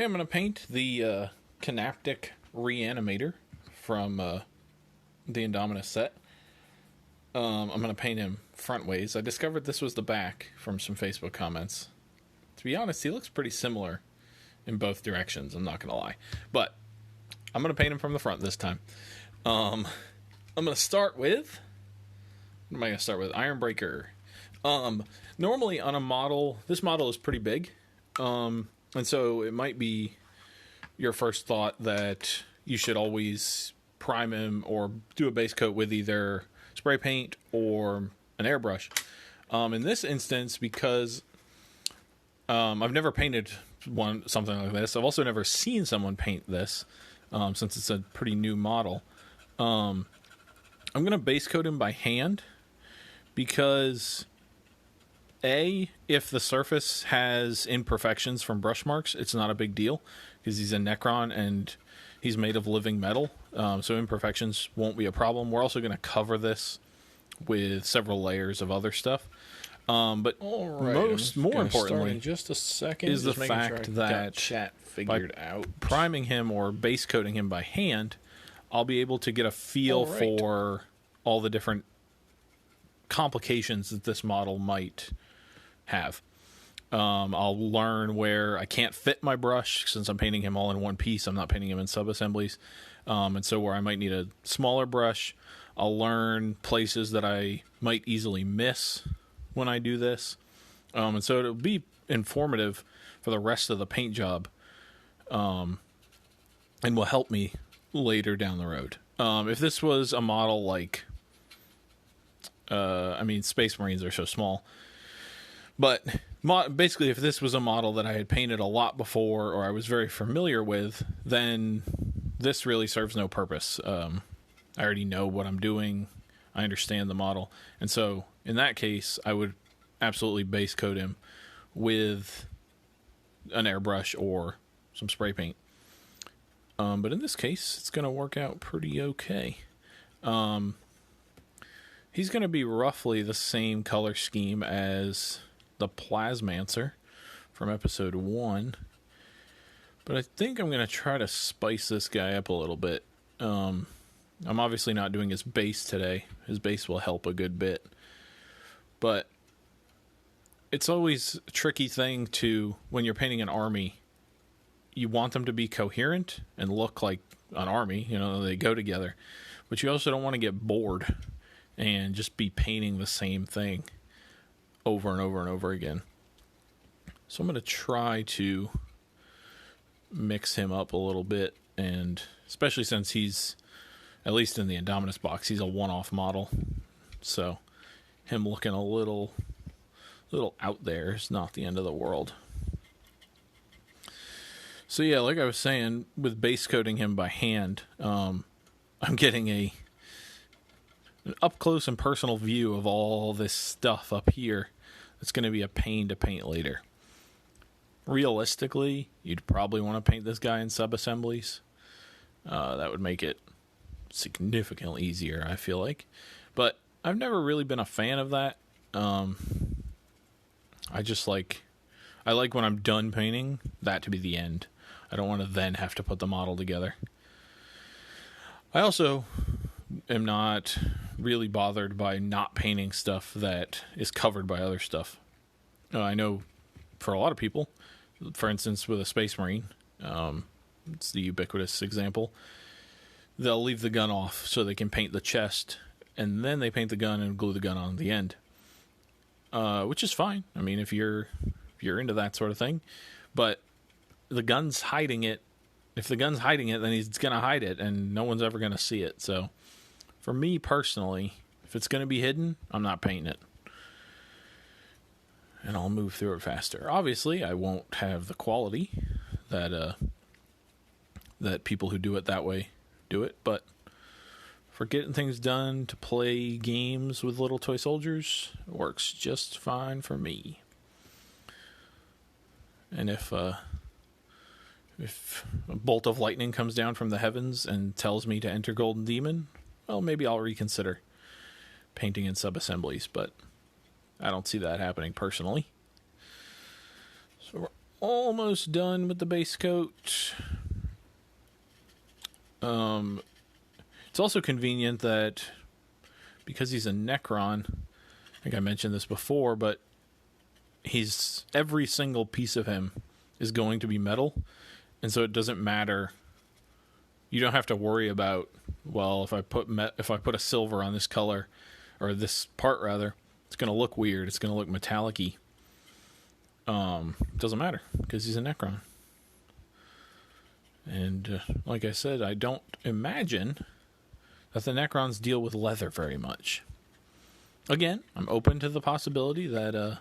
I'm going to paint the Canoptek Reanimator from the Indomitus set. I'm going to paint him front ways. I discovered this was the back from some Facebook comments. To be honest, he looks pretty similar in both directions, I'm not going to lie. But I'm going to paint him from the front this time. I'm going to start with... What am I going to start with? Ironbreaker. Normally on a model, this model is pretty big. And so it might be your first thought that you should always prime him or do a base coat with either spray paint or an airbrush. In this instance, because I've never painted something like this, I've also never seen someone paint this, since it's a pretty new model. I'm going to base coat him by hand because... if the surface has imperfections from brush marks, it's not a big deal because he's a Necron and he's made of living metal, so imperfections won't be a problem. We're also going to cover this with several layers of other stuff. But right, more importantly, in just a second, is the fact that chat figured out. Priming him or base coating him by hand, I'll be able to get a feel for all the different complications that this model might have. I'll learn where I can't fit my brush since I'm painting him all in one piece. I'm not painting him in sub-assemblies. And so where I might need a smaller brush, I'll learn places that I might easily miss when I do this. And so it'll be informative for the rest of the paint job. And will help me later down the road. If this was a model like, Space Marines are so small. But basically, if this was a model that I had painted a lot before or I was very familiar with, then this really serves no purpose. I already know what I'm doing. I understand the model. And so, in that case, I would absolutely base coat him with an airbrush or some spray paint. But in this case, it's going to work out pretty okay. He's going to be roughly the same color scheme as the Plasmancer from episode 1. But I think I'm going to try to spice this guy up a little bit. I'm obviously not doing his base today. His base will help a good bit. But it's always a tricky thing to, when you're painting an army, you want them to be coherent and look like an army. They go together. But you also don't want to get bored and just be painting the same thing over and over and over again. So I'm going to try to mix him up a little bit, and especially since he's, at least in the Indomitus box, he's a one-off model. So him looking a little out there is not the end of the world. So yeah, like I was saying, with base coating him by hand, I'm getting an up-close and personal view of all this stuff up here. It's going to be a pain to paint later. Realistically, you'd probably want to paint this guy in sub-assemblies. That would make it significantly easier, I feel like. But I've never really been a fan of that. I like when I'm done painting, that to be the end. I don't want to then have to put the model together. I also am not really bothered by not painting stuff that is covered by other stuff. I know for a lot of people, for instance, with a Space Marine, it's the ubiquitous example, they'll leave the gun off so they can paint the chest, and then they paint the gun and glue the gun on the end, which is fine. I mean, if you're into that sort of thing, but the gun's hiding it. If the gun's hiding it, then he's going to hide it, and no one's ever going to see it. So, for me personally, if it's going to be hidden, I'm not painting it. And I'll move through it faster. Obviously, I won't have the quality that people who do it that way do it, but for getting things done to play games with little toy soldiers, it works just fine for me. And if a bolt of lightning comes down from the heavens and tells me to enter Golden Demon, well, maybe I'll reconsider painting in sub-assemblies, but I don't see that happening personally. So almost done with the base coat. It's also convenient that because he's a Necron, I think I mentioned this before, but every single piece of him is going to be metal, and so it doesn't matter. You don't have to worry about, well, if I put a silver on this color, or this part rather, it's going to look weird. It's going to look metallic-y. Doesn't matter because he's a Necron. And like I said, I don't imagine that the Necrons deal with leather very much. Again, I'm open to the possibility that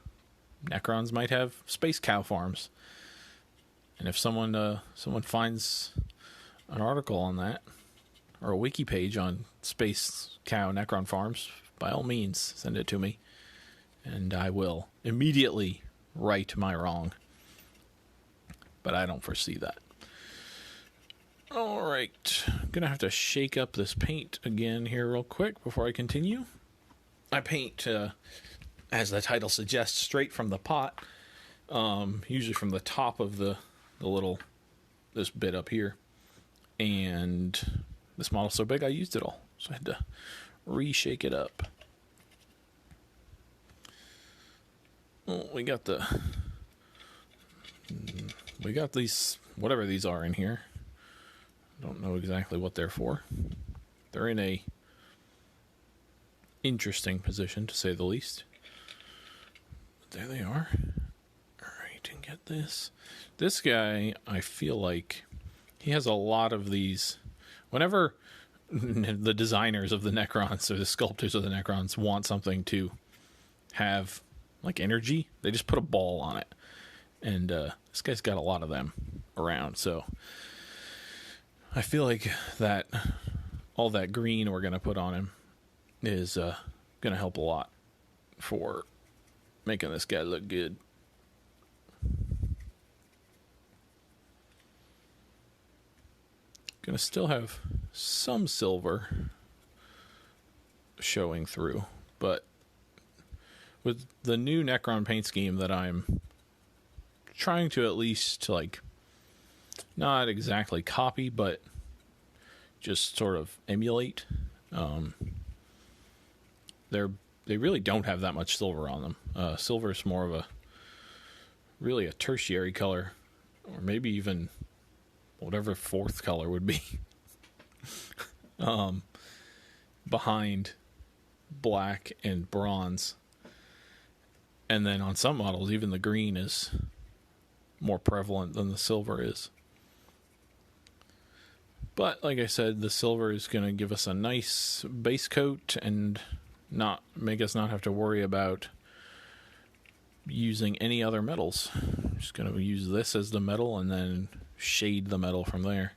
Necrons might have space cow farms. And if someone finds an article on that, or a wiki page on space cow Necron farms, by all means, send it to me. And I will immediately right my wrong. But I don't foresee that. Alright, I'm going to have to shake up this paint again here real quick before I continue. I paint, as the title suggests, straight from the pot. Usually from the top of this bit up here. And this model's so big I used it all. So I had to reshake it up. Well, we got these, whatever these are in here. Don't know exactly what they're for. They're in a interesting position, to say the least. But there they are. Alright, and get this. This guy, I feel like he has a lot of these. Whenever the designers of the Necrons, or the sculptors of the Necrons, want something to have, like, energy, they just put a ball on it. And this guy's got a lot of them around, so I feel like that all that green we're going to put on him is going to help a lot for making this guy look good. Going to still have some silver showing through, but with the new Necron paint scheme that I'm trying to at least, like, not exactly copy, but just sort of emulate. They really don't have that much silver on them. Silver is more of a tertiary color, or maybe even whatever fourth color would be. Behind black and bronze. And then on some models, even the green is more prevalent than the silver is. But like I said, the silver is going to give us a nice base coat and not make us not have to worry about using any other metals. I'm just going to use this as the metal and then shade the metal from there.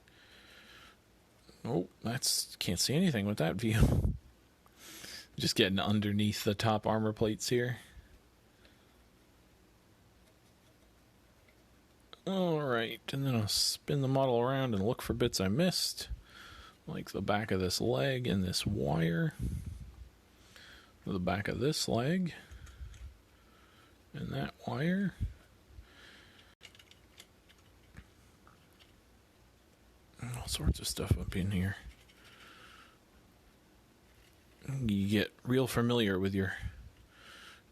Oh, can't see anything with that view. Just getting underneath the top armor plates here. Alright, and then I'll spin the model around and look for bits I missed, like the back of this leg and this wire, the back of this leg, and that wire. And all sorts of stuff up in here. You get real familiar with your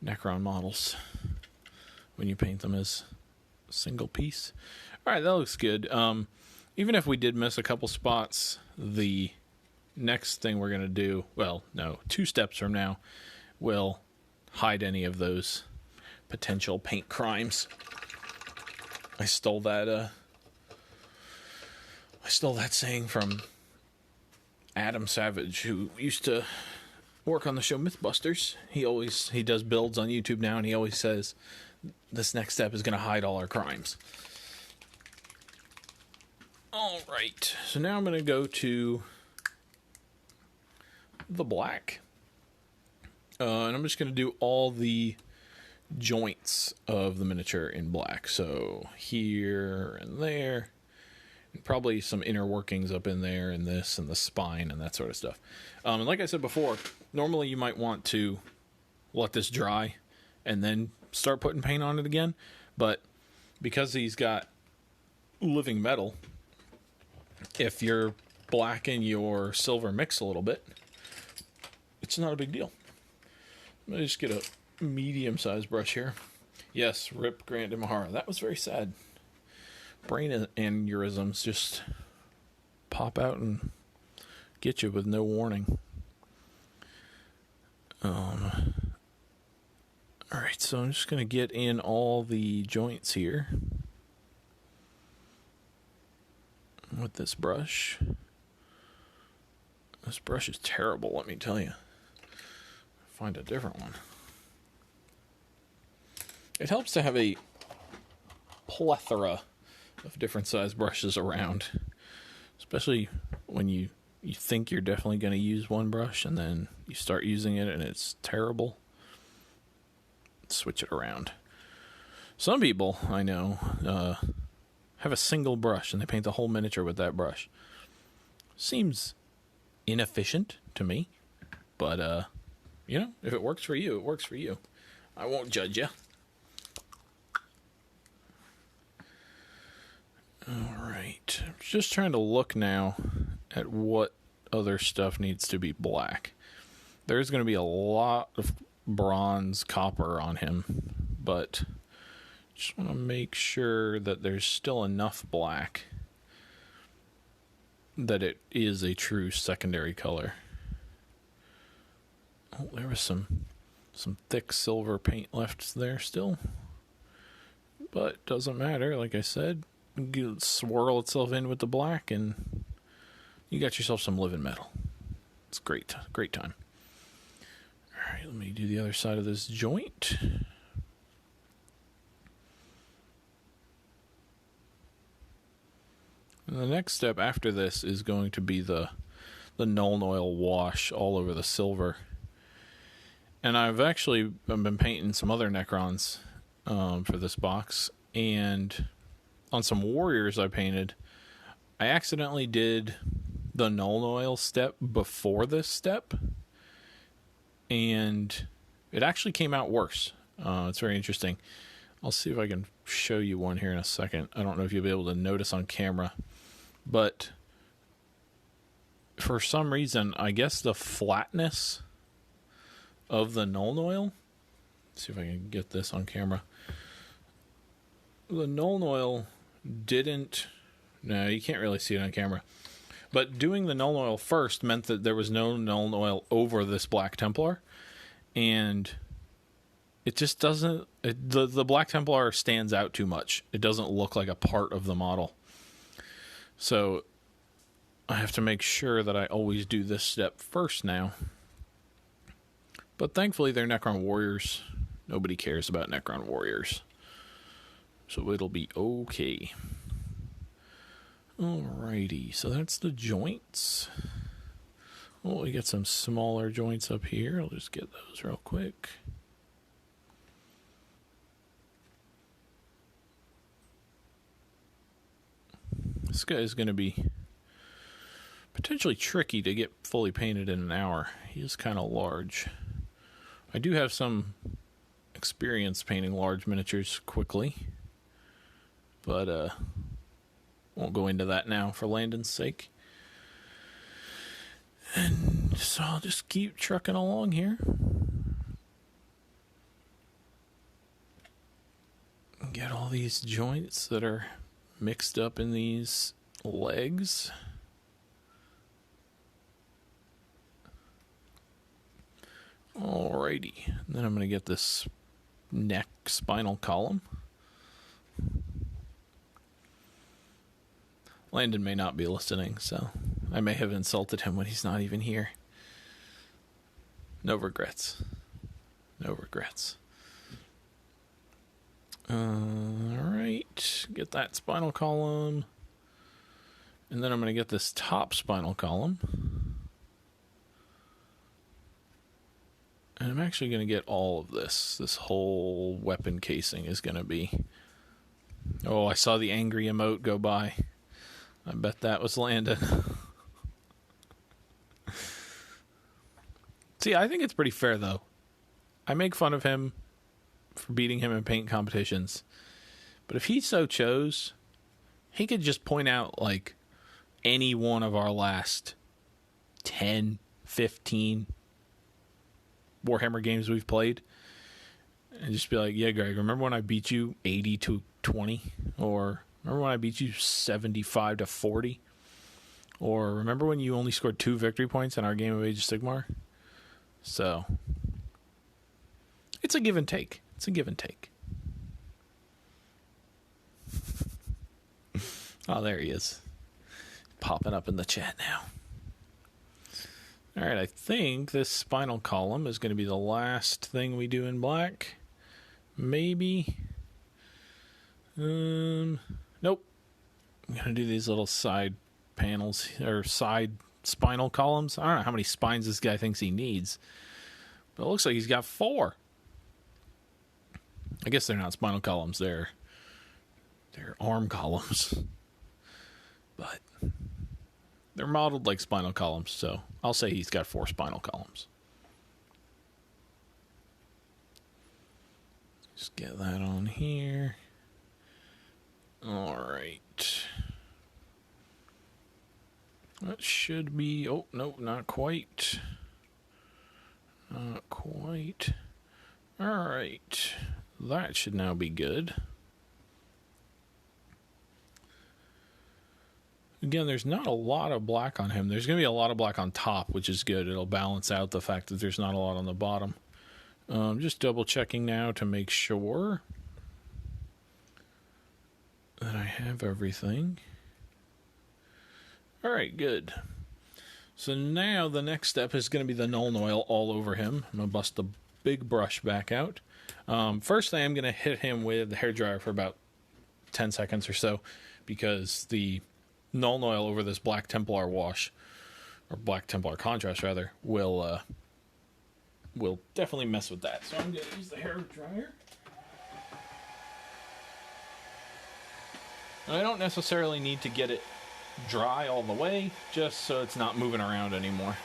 Necron models when you paint them as single piece. Alright, that looks good. Even if we did miss a couple spots, the next thing we're going to do, well, no, 2 steps from now, will hide any of those potential paint crimes. I stole that saying from Adam Savage, who used to work on the show Mythbusters. He does builds on YouTube now, and he always says, this next step is going to hide all our crimes. Alright, so now I'm going to go to the black. And I'm just going to do all the joints of the miniature in black. So here and there, and probably some inner workings up in there, and this, and the spine, and that sort of stuff. And like I said before, normally you might want to let this dry and then start putting paint on it again, but because he's got living metal, if you're black and your silver mix a little bit, it's not a big deal. I'm going to just get a medium-sized brush here. Yes, rip Grant Imahara. That was very sad. Brain aneurysms just pop out and get you with no warning. Alright, so I'm just going to get in all the joints here with this brush. This brush is terrible, let me tell you. Find a different one. It helps to have a plethora of different size brushes around, especially when you think you're definitely going to use one brush and then you start using it and it's terrible. Switch it around. Some people I know have a single brush and they paint the whole miniature with that brush. Seems inefficient to me, but if it works for you, it works for you. I won't judge you. Alright, I'm just trying to look now at what other stuff needs to be black. There's going to be a lot of bronze copper on him, but just want to make sure that there's still enough black that it is a true secondary color. Oh, there was some thick silver paint left there still, but doesn't matter. Like I said, swirl itself in with the black and you got yourself some living metal. It's great time. Alright, let me do the other side of this joint. And the next step after this is going to be the Nuln oil wash all over the silver. And I've been painting some other Necrons for this box, and on some warriors I painted, I accidentally did the Nuln oil step before this step, and it actually came out worse. It's very interesting. I'll see if I can show you one here in a second. I don't know if you'll be able to notice on camera, but for some reason, I guess the flatness of the Nuln oil, let's see if I can get this on camera. The Nuln oil no, you can't really see it on camera. But doing the Nuln oil first meant that there was no Nuln oil over this Black Templar. And it just doesn't... The Black Templar stands out too much. It doesn't look like a part of the model. So I have to make sure that I always do this step first now. But thankfully they're Necron Warriors. Nobody cares about Necron Warriors. So it'll be okay. Alrighty, so that's the joints. Oh, we got some smaller joints up here. I'll just get those real quick. This guy is going to be potentially tricky to get fully painted in an hour. He is kind of large. I do have some experience painting large miniatures quickly, but won't go into that now for Landon's sake. And so I'll just keep trucking along here. Get all these joints that are mixed up in these legs. Alrighty. Then I'm going to get this neck spinal column. Landon may not be listening, so I may have insulted him when he's not even here. No regrets. No regrets. Alright. Get that spinal column. And then I'm going to get this top spinal column. And I'm actually going to get all of this. This whole weapon casing is going to be... Oh, I saw the angry emote go by. I bet that was Landon. See, I think it's pretty fair, though. I make fun of him for beating him in paint competitions. But if he so chose, he could just point out, like, any one of our last 10, 15 Warhammer games we've played, and just be like, yeah, Greg, remember when I beat you 80-20? Or remember when I beat you 75-40? Or remember when you only scored 2 victory points in our game of Age of Sigmar? So, it's a give and take. It's a give and take. Oh, there he is. Popping up in the chat now. All right, I think this spinal column is going to be the last thing we do in black. Maybe. Nope. I'm going to do these little side panels, or side spinal columns. I don't know how many spines this guy thinks he needs, but it looks like he's got 4. I guess they're not spinal columns. They're arm columns. But they're modeled like spinal columns, so I'll say he's got 4 spinal columns. Just get that on here. All right. That should be... Oh, no, not quite. Not quite. All right. That should now be good. Again, there's not a lot of black on him. There's going to be a lot of black on top, which is good. It'll balance out the fact that there's not a lot on the bottom. Just double checking now to make sure that I have everything. All right, good. So now the next step is going to be the Nuln oil all over him. I'm going to bust the big brush back out. First thing, I'm going to hit him with the hairdryer for about 10 seconds or so, because the Nuln oil over this Black Templar wash, or Black Templar contrast rather, will definitely mess with that. So I'm going to use the hairdryer. And I don't necessarily need to get it dry all the way, just so it's not moving around anymore.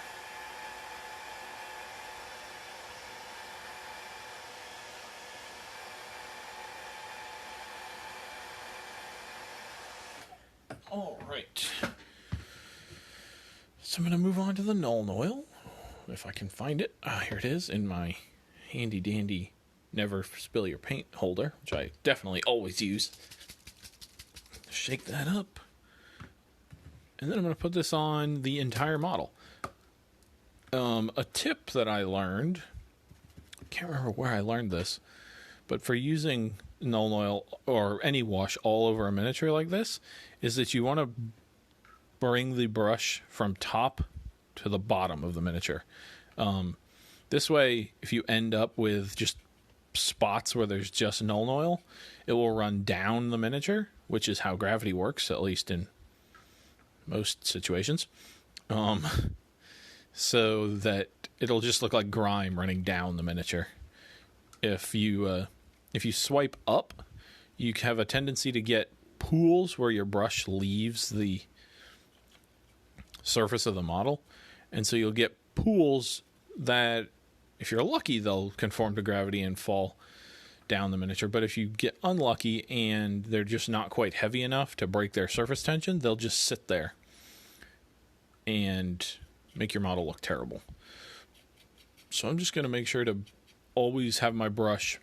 All right. So I'm going to move on to the Nuln oil, if I can find it. Here it is in my handy dandy never spill your paint holder, which I definitely always use. Shake that up. And then I'm going to put this on the entire model. A tip that I learned, I can't remember where I learned this, but for using Nuln oil or any wash all over a miniature like this, is that you want to bring the brush from top to the bottom of the miniature. This way, if you end up with just spots where there's just Nuln oil, it will run down the miniature, which is how gravity works, at least in most situations. So that it'll just look like grime running down the miniature. If you swipe up, you have a tendency to get pools where your brush leaves the surface of the model. And so you'll get pools that, if you're lucky, they'll conform to gravity and fall down the miniature. But if you get unlucky and they're just not quite heavy enough to break their surface tension, they'll just sit there and make your model look terrible. So I'm just going to make sure to always have my brush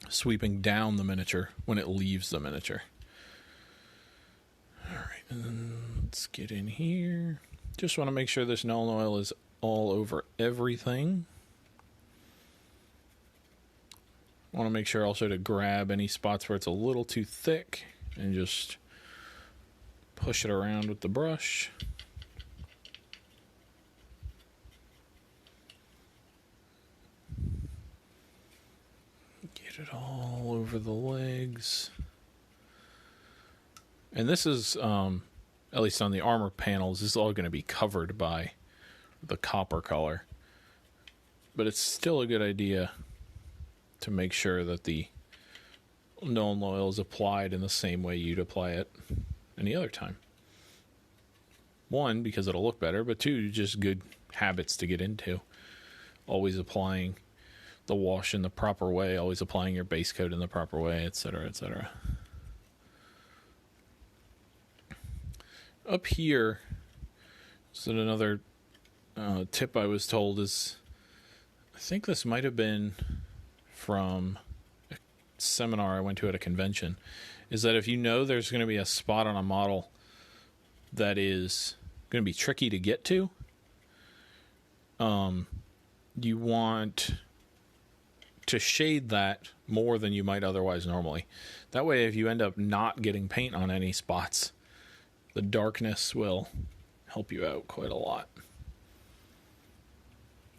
sweeping down the miniature when it leaves the miniature. All right, and then let's get in here. Just want to make sure this Nuln oil is all over everything. Want to make sure also to grab any spots where it's a little too thick and just push it around with the brush. Get it all over the legs. And this is, at least on the armor panels, this is all going to be covered by the copper color. But it's still a good idea to make sure that the Nuln oil is applied in the same way you'd apply it any other time. 1, because it'll look better, but 2, just good habits to get into. Always applying the wash in the proper way, always applying your base coat in the proper way, etc., etc. Up here, so another tip I was told is, I think this might have been from a seminar I went to at a convention, is that if you know there's going to be a spot on a model that is going to be tricky to get to, you want to shade that more than you might otherwise normally. That way, if you end up not getting paint on any spots, the darkness will help you out quite a lot.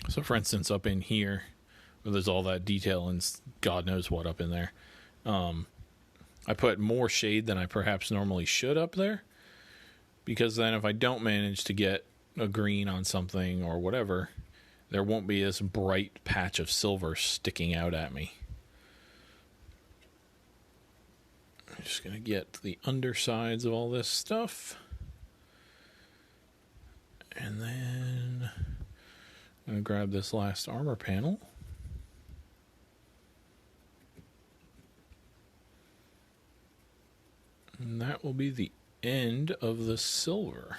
So for instance, up in here, where there's all that detail and God knows what up in there, I put more shade than I perhaps normally should up there, because then if I don't manage to get a green on something or whatever, there won't be this bright patch of silver sticking out at me. I'm just going to get the undersides of all this stuff. And then I'm going to grab this last armor panel. And that will be the end of the silver.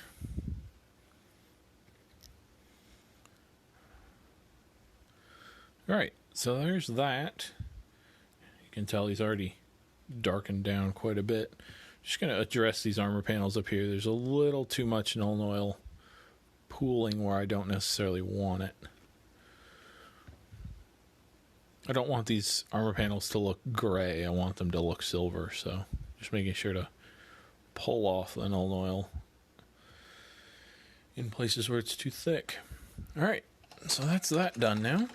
Alright, so there's that. You can tell he's already darkened down quite a bit. Just going to address these armor panels up here. There's a little too much Nuln oil pooling where I don't necessarily want it. I don't want these armor panels to look gray. I want them to look silver, so just making sure to pull off the Nuln oil in places where it's too thick. Alright, so that's that done now.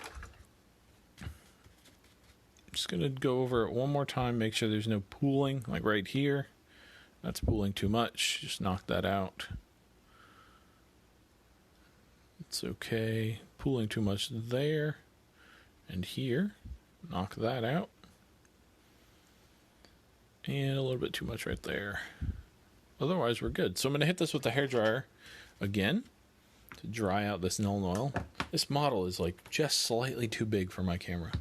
Just going to go over it one more time, make sure there's no pooling, like right here. That's pooling too much. Just knock that out. It's okay. Pooling too much there and here. Knock that out. And a little bit too much right there. Otherwise, we're good. So I'm going to hit this with the hairdryer again to dry out this Nuln oil. This model is like just slightly too big for my camera.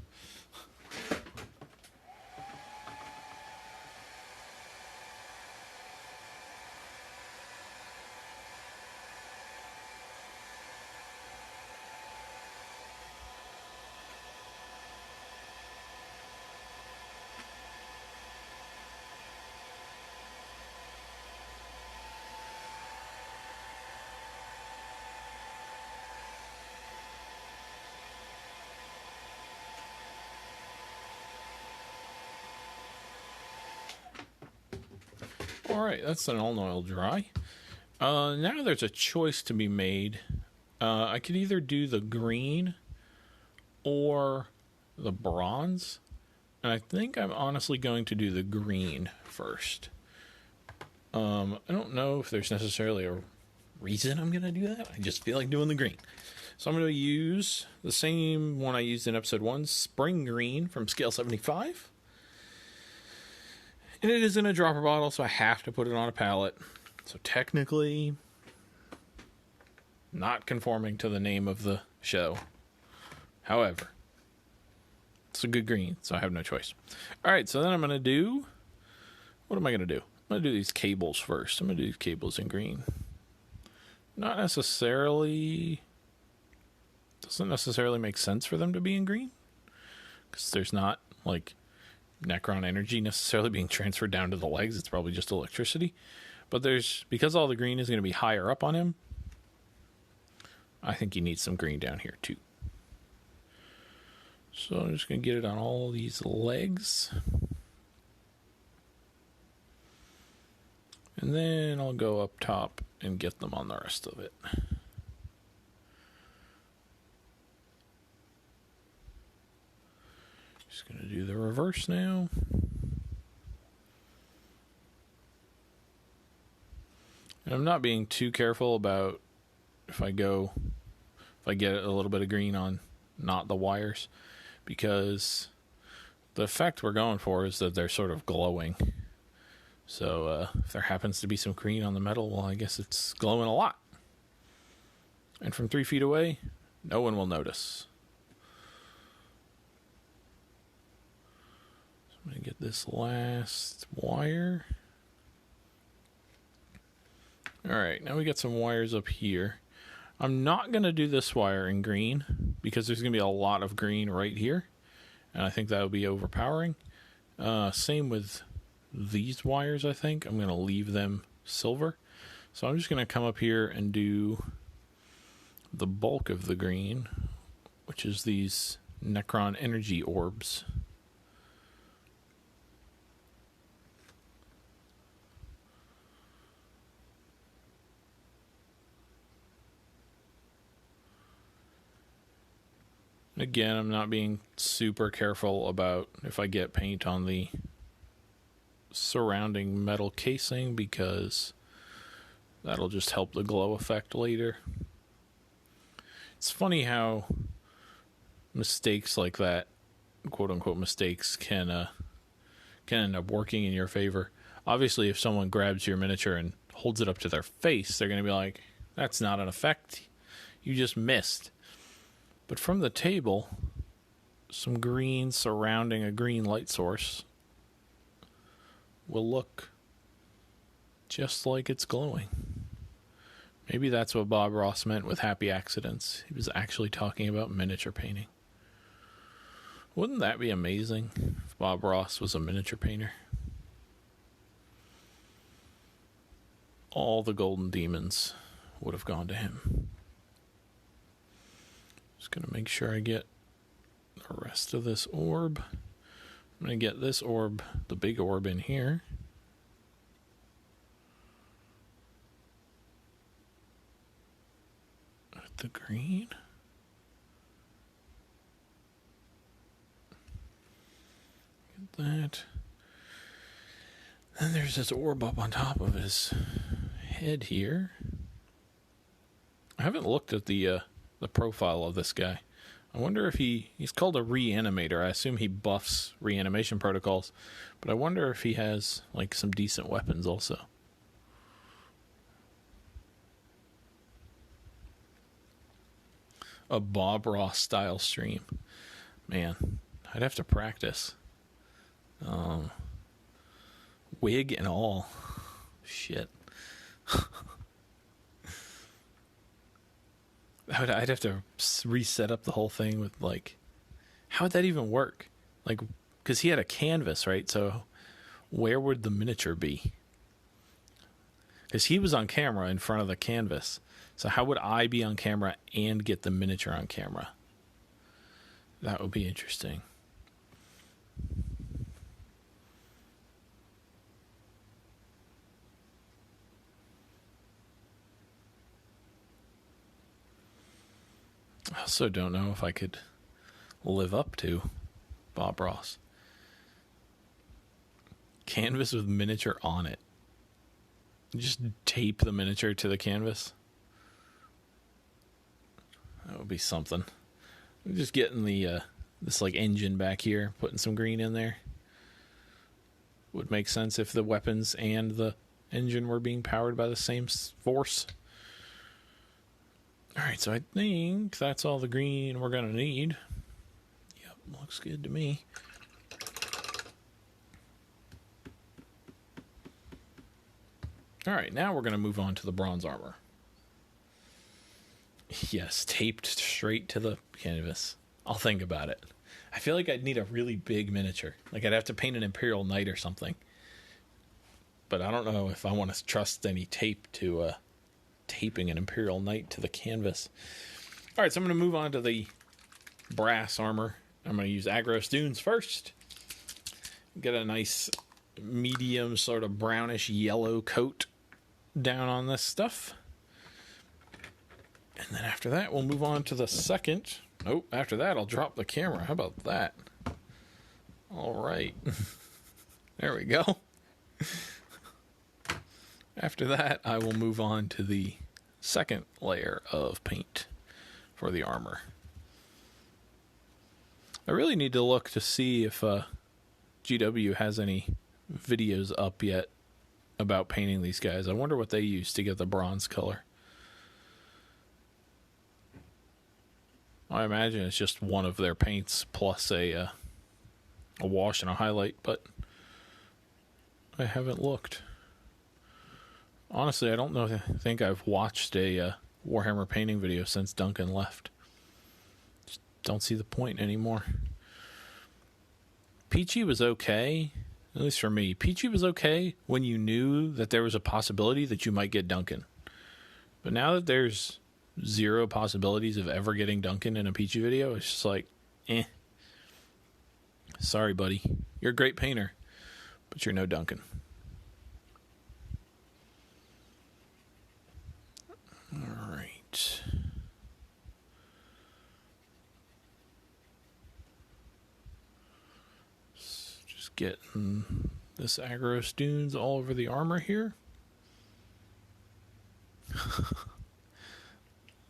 Alright, that's the Nuln oil dry. Now there's a choice to be made. I could either do the green or the bronze. And I think I'm honestly going to do the green first. I don't know if there's necessarily a reason I'm going to do that. I just feel like doing the green. So I'm going to use the same one I used in episode 1, Spring Green from Scale 75. And it is in a dropper bottle, so I have to put it on a palette. So technically, not conforming to the name of the show. However, it's a good green, so I have no choice. Alright, so then I'm going to do... What am I going to do? I'm going to do these cables first. I'm going to do these cables in green. Not necessarily... Doesn't necessarily make sense for them to be in green. Because there's not, like... Necron energy necessarily being transferred down to the legs. It's probably just electricity. But because all the green is going to be higher up on him, I think you need some green down here too. So I'm just going to get it on all these legs. And then I'll go up top and get them on the rest of it. Just going to do the reverse now. And I'm not being too careful about if I get a little bit of green on not the wires, because the effect we're going for is that they're sort of glowing. So if there happens to be some green on the metal, well, I guess it's glowing a lot. And from 3 feet away, no one will notice. I'm going to get this last wire. Alright, now we got some wires up here. I'm not going to do this wire in green because there's going to be a lot of green right here. And I think that would be overpowering. Same with these wires, I think. I'm going to leave them silver. So I'm just going to come up here and do the bulk of the green, which is these Necron energy orbs. Again, I'm not being super careful about if I get paint on the surrounding metal casing because that'll just help the glow effect later. It's funny how mistakes like that, quote-unquote mistakes, can end up working in your favor. Obviously, if someone grabs your miniature and holds it up to their face, they're going to be like, that's not an effect. You just missed. But from the table, some green surrounding a green light source will look just like it's glowing. Maybe that's what Bob Ross meant with happy accidents. He was actually talking about miniature painting. Wouldn't that be amazing if Bob Ross was a miniature painter? All the golden demons would have gone to him. Just going to make sure I get the rest of this orb. I'm going to get this orb, the big orb, in here. With the green. Get that. Then there's this orb up on top of his head here. I haven't looked at the profile of this guy. I wonder if he's called a reanimator. I assume he buffs reanimation protocols, but I wonder if he has like some decent weapons also. A Bob Ross style stream. Man, I'd have to practice. Wig and all. Shit. I'd have to reset up the whole thing with, like, how would that even work? Like, because he had a canvas, right? So where would the miniature be? Because he was on camera in front of the canvas. So how would I be on camera and get the miniature on camera? That would be interesting. I also don't know if I could live up to Bob Ross. Canvas with miniature on it. Just tape the miniature to the canvas. That would be something. I'm just getting the this like engine back here, putting some green in there. Would make sense if the weapons and the engine were being powered by the same force. Alright, so I think that's all the green we're going to need. Yep, looks good to me. Alright, now we're going to move on to the bronze armor. Yes, taped straight to the canvas. I'll think about it. I feel like I'd need a really big miniature. Like I'd have to paint an Imperial Knight or something. But I don't know if I want to trust any tape to taping an Imperial Knight to the canvas. Alright, so I'm going to move on to the brass armor. I'm going to use Agros Dunes first. Get a nice medium sort of brownish yellow coat down on this stuff. And then after that, we'll move on to the second. Oh, after that, I'll drop the camera. How about that? Alright. There we go. After that, I will move on to the second layer of paint for the armor. I really need to look to see if GW has any videos up yet about painting these guys. I wonder what they use to get the bronze color. I imagine it's just one of their paints plus a a wash and a highlight, but I haven't looked. Honestly, I don't think I've watched a Warhammer painting video since Duncan left. Just don't see the point anymore. Peachy was okay, at least for me. Peachy was okay when you knew that there was a possibility that you might get Duncan. But now that there's zero possibilities of ever getting Duncan in a Peachy video, it's just like, eh. Sorry, buddy. You're a great painter, but you're no Duncan. All right. Just getting this aggro stoons all over the armor here.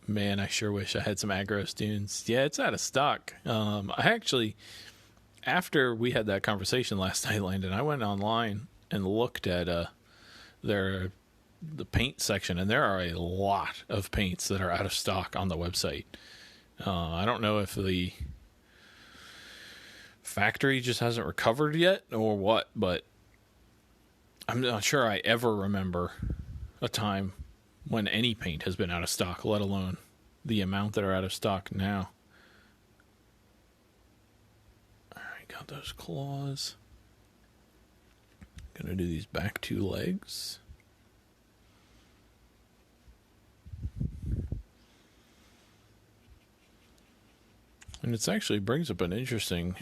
Man, I sure wish I had some aggro stoons. Yeah, it's out of stock. I actually, after we had that conversation last night, Landon, I went online and looked at the paint section, and there are a lot of paints that are out of stock on the website. I don't know if the factory just hasn't recovered yet or what, but I'm not sure I ever remember a time when any paint has been out of stock, let alone the amount that are out of stock now. All right, got those claws. Gonna do these back two legs. And it actually brings up an interesting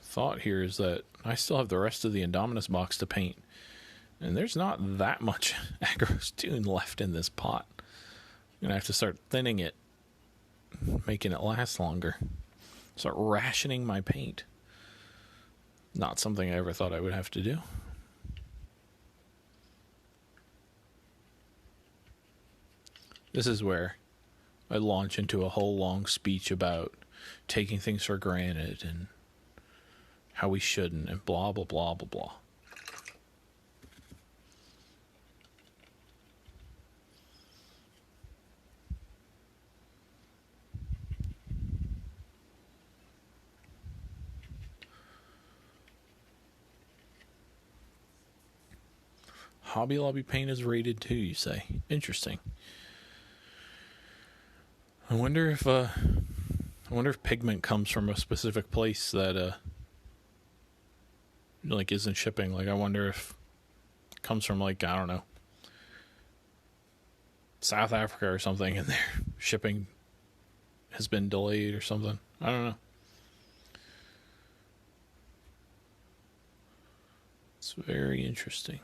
thought here, is that I still have the rest of the Indomitus box to paint. And there's not that much aggro stoon left in this pot. I'm going to have to start thinning it, making it last longer. Start rationing my paint. Not something I ever thought I would have to do. This is where I launch into a whole long speech about taking things for granted and how we shouldn't and blah, blah, blah, blah, blah. Hobby Lobby paint is rated too, you say? Interesting. I wonder if pigment comes from a specific place that like isn't shipping. Like, I wonder if it comes from, like, I don't know, South Africa or something, and their shipping has been delayed or something. I don't know. It's very interesting.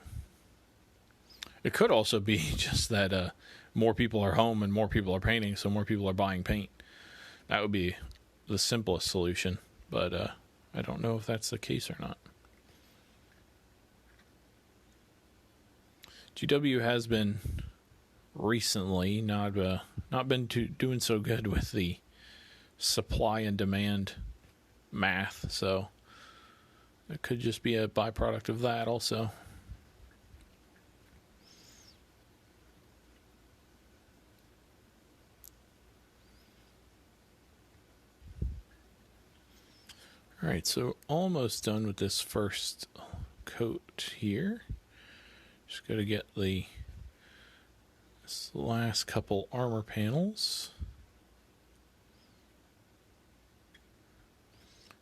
It could also be just that more people are home and more people are painting, so more people are buying paint. That would be the simplest solution, but I don't know if that's the case or not. GW has been recently not been doing so good with the supply and demand math, so it could just be a byproduct of that also. All right, so almost done with this first coat here. Just got to get this last couple armor panels.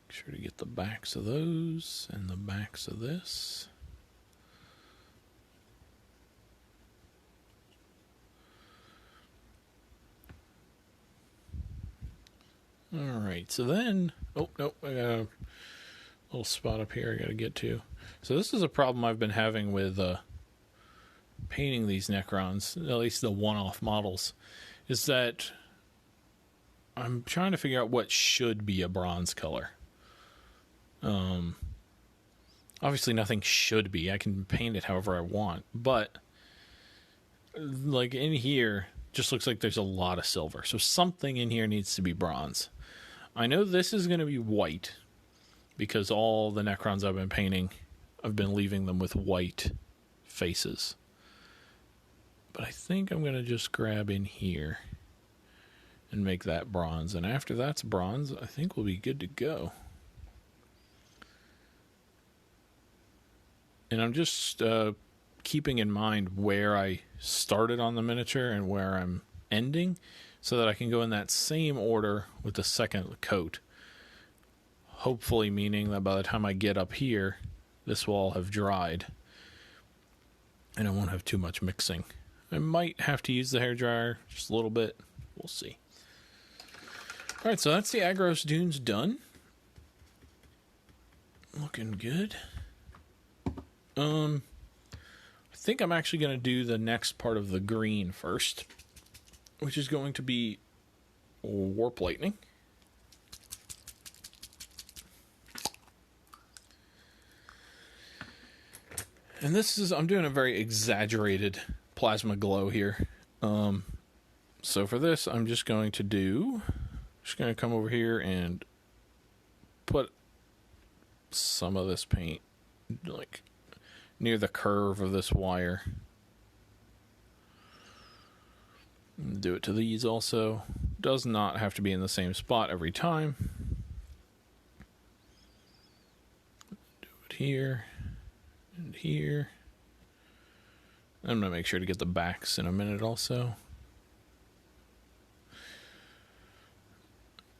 Make sure to get the backs of those and the backs of this. All right, so then, oh, nope, I got a little spot up here I got to get to. So this is a problem I've been having with painting these Necrons, at least the one-off models, is that I'm trying to figure out what should be a bronze color. Obviously nothing should be. I can paint it however I want, but like in here, just looks like there's a lot of silver. So something in here needs to be bronze. I know this is going to be white because all the Necrons I've been painting, I've been leaving them with white faces. But I think I'm going to just grab in here and make that bronze. And after that's bronze, I think we'll be good to go. And I'm just keeping in mind where I started on the miniature and where I'm ending, so that I can go in that same order with the second coat. Hopefully meaning that by the time I get up here, this will all have dried and I won't have too much mixing. I might have to use the hairdryer just a little bit. We'll see. Alright, so that's the Agros Dunes done. Looking good. I think I'm actually going to do the next part of the green first, which is going to be Warp Lightning. And this is, I'm doing a very exaggerated plasma glow here. So for this, I'm just going to come over here and put some of this paint like near the curve of this wire. Do it to these also. Does not have to be in the same spot every time. Do it here and here. I'm going to make sure to get the backs in a minute also.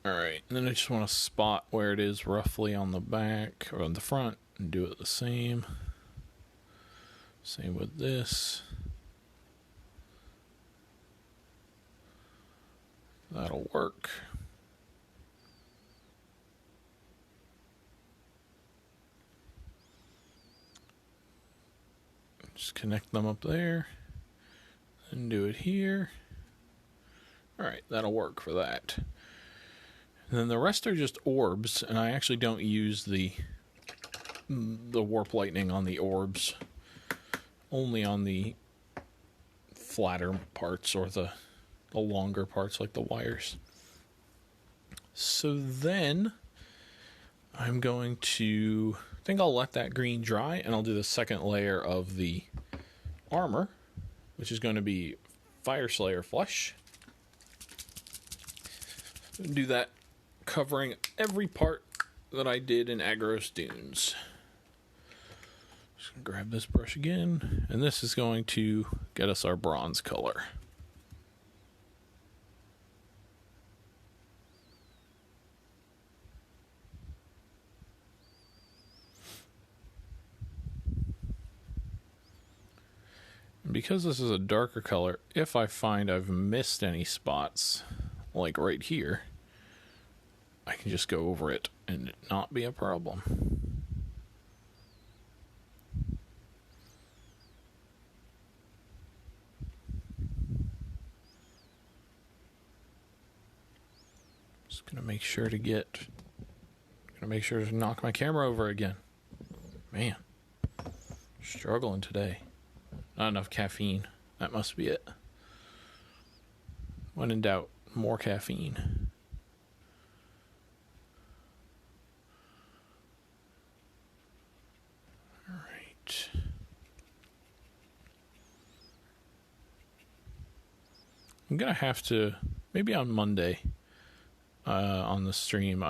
Alright, and then I just want to spot where it is roughly on the back or on the front and do it the same. Same with this. That'll work. Just connect them up there and do it here. Alright, that'll work for that. And then the rest are just orbs, and I actually don't use the warp lightning on the orbs, only on the flatter parts or the longer parts like the wires. So then I'm going to, I think I'll let that green dry, and I'll do the second layer of the armor, which is going to be Fire Slayer flesh. Do that covering every part that I did in Agros Dunes. Just gonna grab this brush again, and this is going to get us our bronze color. And because this is a darker color, if I find I've missed any spots, like right here, I can just go over it and it not be a problem. Just gonna make sure to knock my camera over again. Man, struggling today. Not enough caffeine. That must be it. When in doubt, more caffeine. Alright. I'm gonna have to, maybe on Monday, on the stream,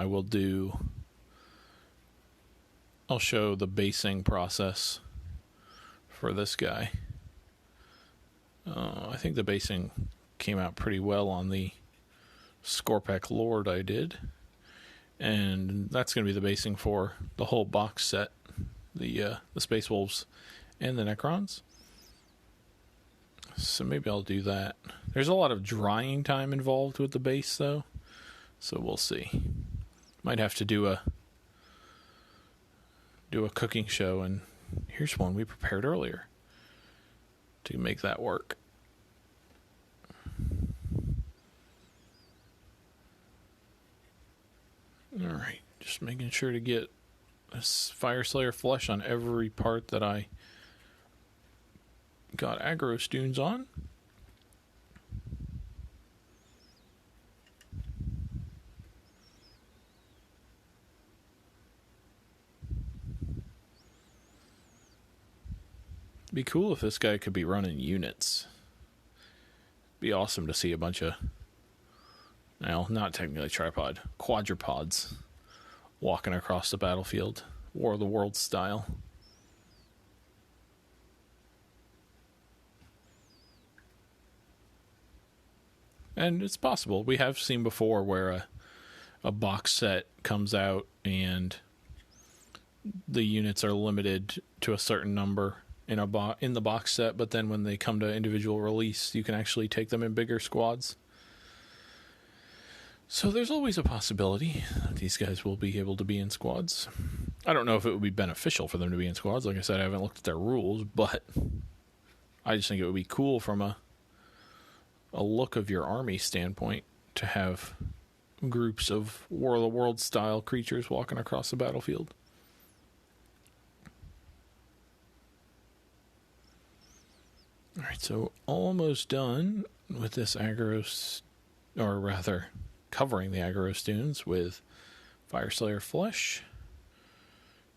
I'll show the basing process for this guy. I think the basing came out pretty well on the Scorpec Lord I did. And that's going to be the basing for the whole box set. The Space Wolves and the Necrons. So maybe I'll do that. There's a lot of drying time involved with the base, though. So we'll see. Might have to do a cooking show, and here's one we prepared earlier to make that work. Alright, just making sure to get this Fire Slayer flesh on every part that I got Agros Dunes on. Be cool if this guy could be running units. Be awesome to see a bunch of, well, not technically tripod, quadrupods walking across the battlefield, War of the Worlds style. And it's possible. We have seen before where a box set comes out and the units are limited to a certain number in the box set, but then when they come to individual release, you can actually take them in bigger squads. So there's always a possibility that these guys will be able to be in squads. I don't know if it would be beneficial for them to be in squads. Like I said, I haven't looked at their rules, but I just think it would be cool from a look of your army standpoint to have groups of War of the Worlds style creatures walking across the battlefield. Alright, so almost done with this aggro, or rather, covering the aggro stones with Fireslayer Flesh.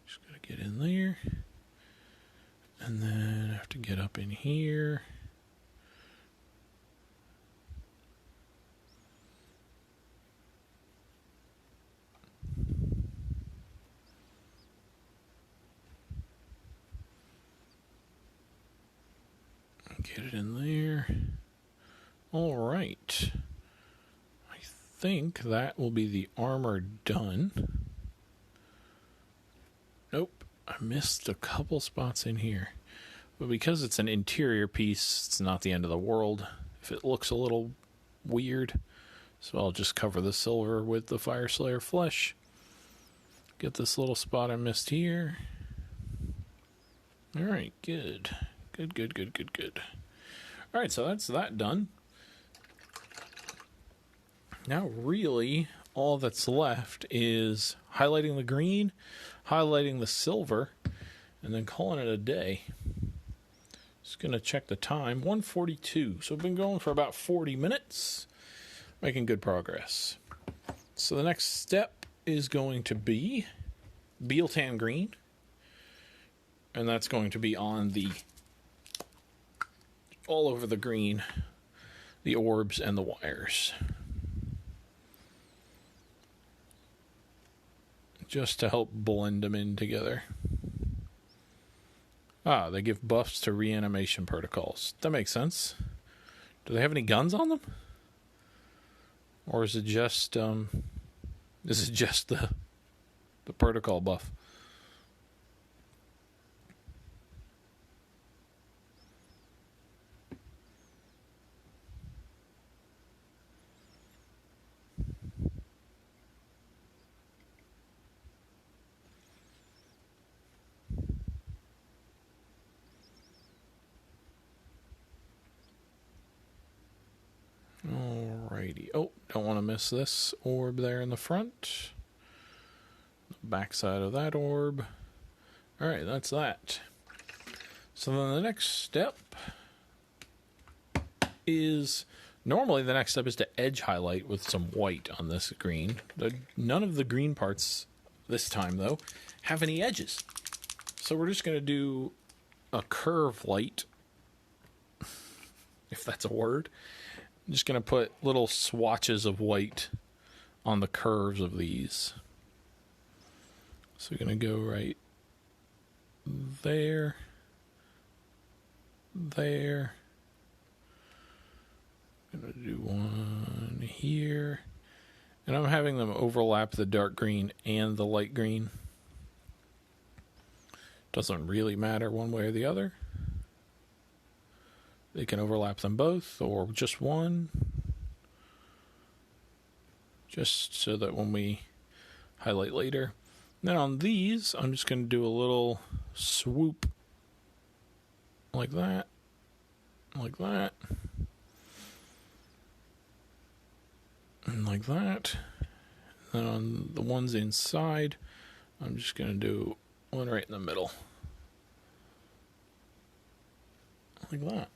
Just gotta get in there. And then I have to get up in here. Get it in there. All right. I think that will be the armor done. Nope. I missed a couple spots in here. But because it's an interior piece, it's not the end of the world. If it looks a little weird. So I'll just cover the silver with the Fireslayer Flesh. Get this little spot I missed here. All right, good. Good. Alright, so that's that done. Now, really, all that's left is highlighting the green, highlighting the silver, and then calling it a day. Just going to check the time. 1:42. So I've been going for about 40 minutes. Making good progress. So the next step is going to be Bealtan green. And that's going to be on the all over the green, the orbs and the wires. Just to help blend them in together. Ah, they give buffs to reanimation protocols. That makes sense. Do they have any guns on them? Or is it just the protocol buff? Alrighty. Oh, don't want to miss this orb there in the front. The back side of that orb. Alright, that's that. So then the next step is... Normally the next step is to edge highlight with some white on this green. None of the green parts this time, though, have any edges. So we're just going to do a curve light, if that's a word. I'm just going to put little swatches of white on the curves of these. So we're going to go right there, there. I'm going to do one here. And I'm having them overlap the dark green and the light green. Doesn't really matter one way or the other. They can overlap them both or just one. Just so that when we highlight later. Then on these, I'm just going to do a little swoop like that. Like that. And like that. And then on the ones inside, I'm just going to do one right in the middle. Like that.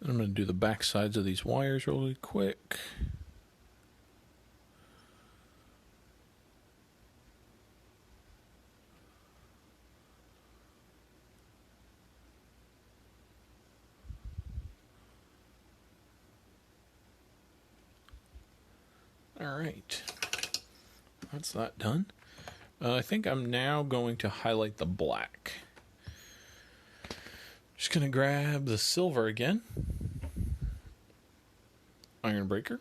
I'm going to do the back sides of these wires really quick. Alright. That's that done. I think I'm now going to highlight the black. Just going to grab the silver again. Iron Breaker.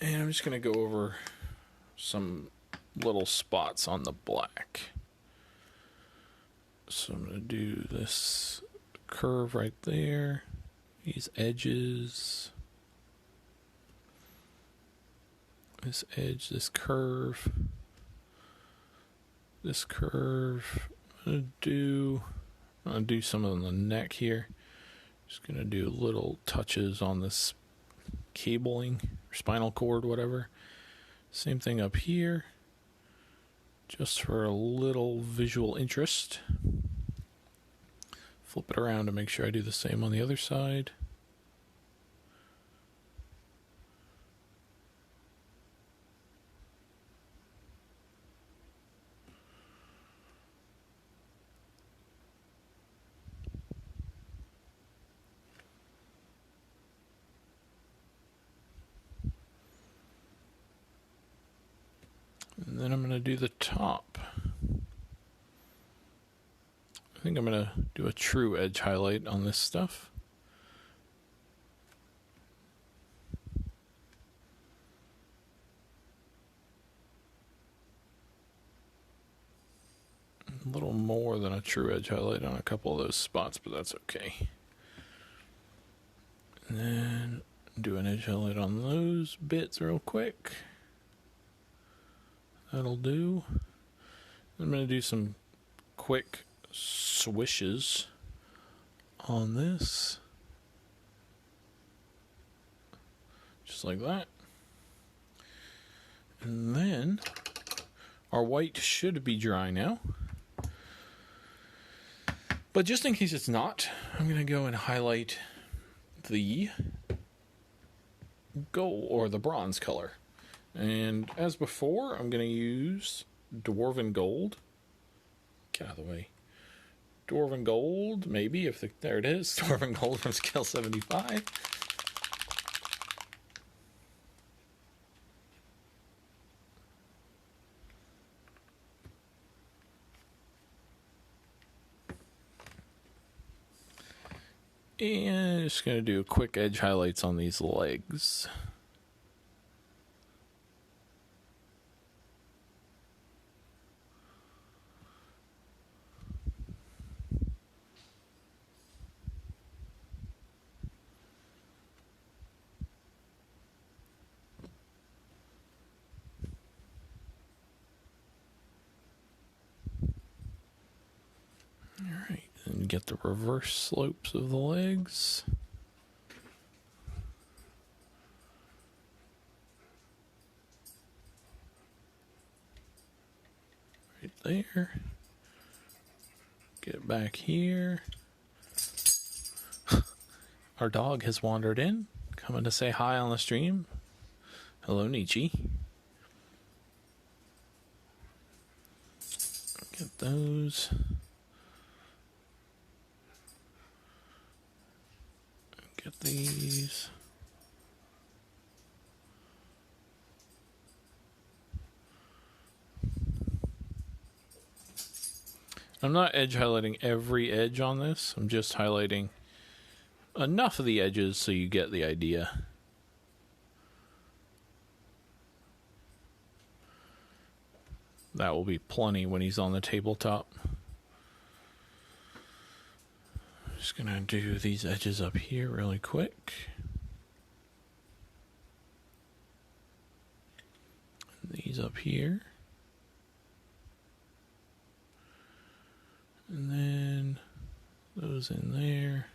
And I'm just going to go over some little spots on the black. So I'm going to do this curve right there. These edges. This edge, this curve. This curve. I'm going to do some on the neck here. Just going to do little touches on this cabling, or spinal cord, whatever. Same thing up here. Just for a little visual interest. Flip it around to make sure I do the same on the other side. And then I'm going to do the top. I think I'm going to do a true edge highlight on this stuff. A little more than a true edge highlight on a couple of those spots, but that's okay. And then do an edge highlight on those bits real quick. That'll do. I'm going to do some quick swishes on this. Just like that. And then our white should be dry now. But just in case it's not, I'm going to go and highlight the gold or the bronze color. And as before, I'm going to use Dwarven Gold. Get out of the way. Dwarven Gold, maybe, there it is. Dwarven Gold from Scale 75. And just going to do quick edge highlights on these legs. Alright, and get the reverse slopes of the legs. Right there. Get back here. Our dog has wandered in, coming to say hi on the stream. Hello, Nietzsche. Get those. Get these. I'm not edge highlighting every edge on this. I'm just highlighting enough of the edges so you get the idea. That will be plenty when he's on the tabletop. Just gonna do these edges up here really quick. These up here. And then those in there.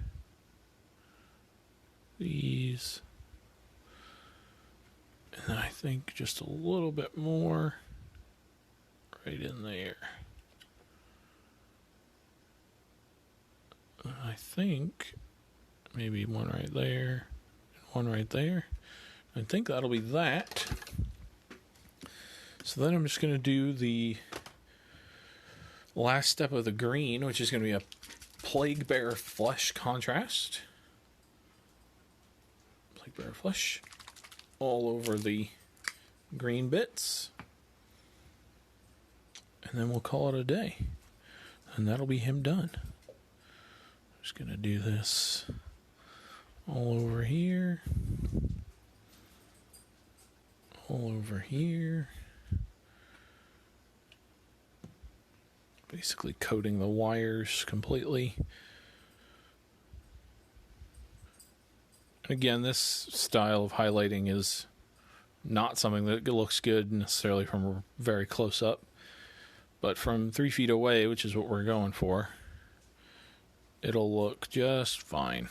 These. And I think just a little bit more right in there. I think maybe one right there and one right there. I think that'll be that. So then I'm just going to do the last step of the green, which is going to be a Plague Bear Flesh contrast. Plague Bear Flesh all over the green bits. And then we'll call it a day. And that'll be him done. Just going to do this all over here. All over here. Basically coating the wires completely. Again, this style of highlighting is not something that looks good necessarily from very close up, but from 3 feet away, which is what we're going for, it'll look just fine.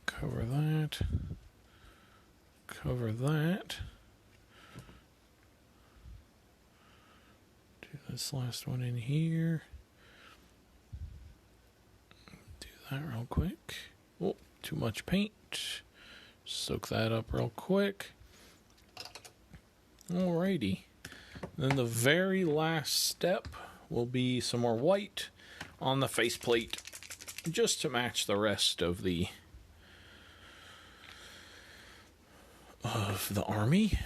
Cover that. Cover that. Do this last one in here. Do that real quick. Oh, too much paint. Soak that up real quick. Alrighty. Then the very last step will be some more white on the faceplate, just to match the rest of the army.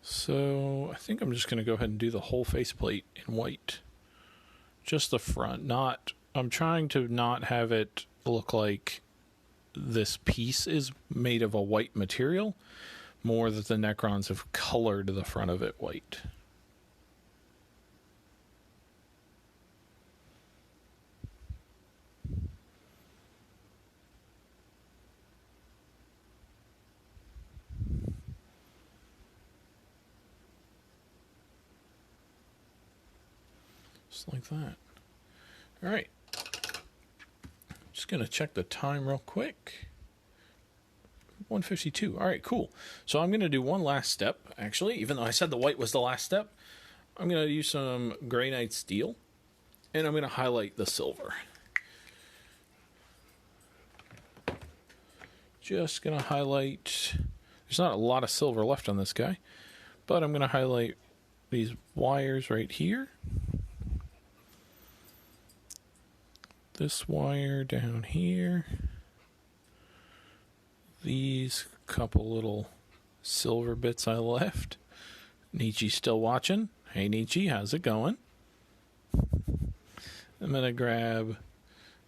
So I think I'm just going to go ahead and do the whole faceplate in white. Just the front. I'm trying to not have it look like this piece is made of a white material, more that the Necrons have colored the front of it white. Just like that. All right. Just going to check the time real quick. 1:52. All right, cool. So I'm going to do one last step, actually, even though I said the white was the last step. I'm going to use some Grey Knight Steel, and I'm going to highlight the silver. Just going to highlight... There's not a lot of silver left on this guy, but I'm going to highlight these wires right here. This wire down here. These couple little silver bits I left. Nietzsche's still watching. Hey Nietzsche, how's it going? I'm going to grab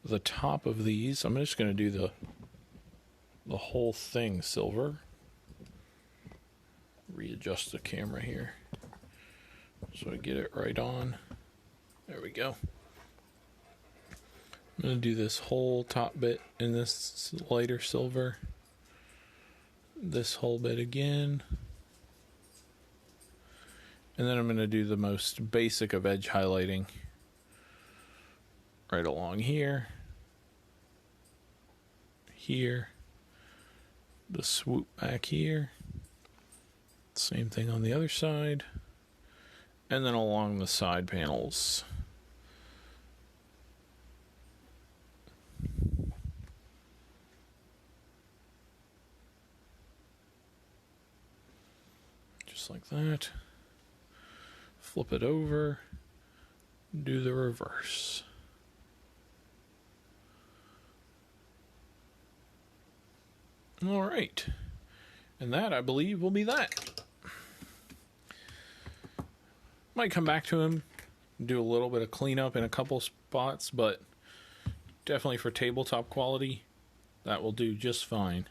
the top of these. I'm just going to do the whole thing silver. Readjust the camera here so I get it right on. There we go. I'm going to do this whole top bit in this lighter silver. This whole bit again. And then I'm going to do the most basic of edge highlighting right along here. Here. The swoop back here. Same thing on the other side. And then along the side panels. Just like that. Flip it over. Do the reverse. All right. And that, I believe, will be that. Might come back to him, do a little bit of cleanup in a couple spots, but definitely for tabletop quality, that will do just fine.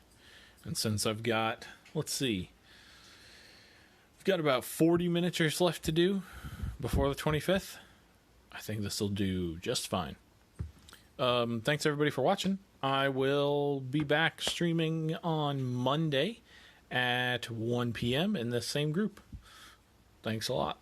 And since I've got, let's see, I've got about 40 miniatures left to do before the 25th, I think this will do just fine. Thanks everybody for watching. I will be back streaming on Monday at 1 p.m. in this same group. Thanks a lot.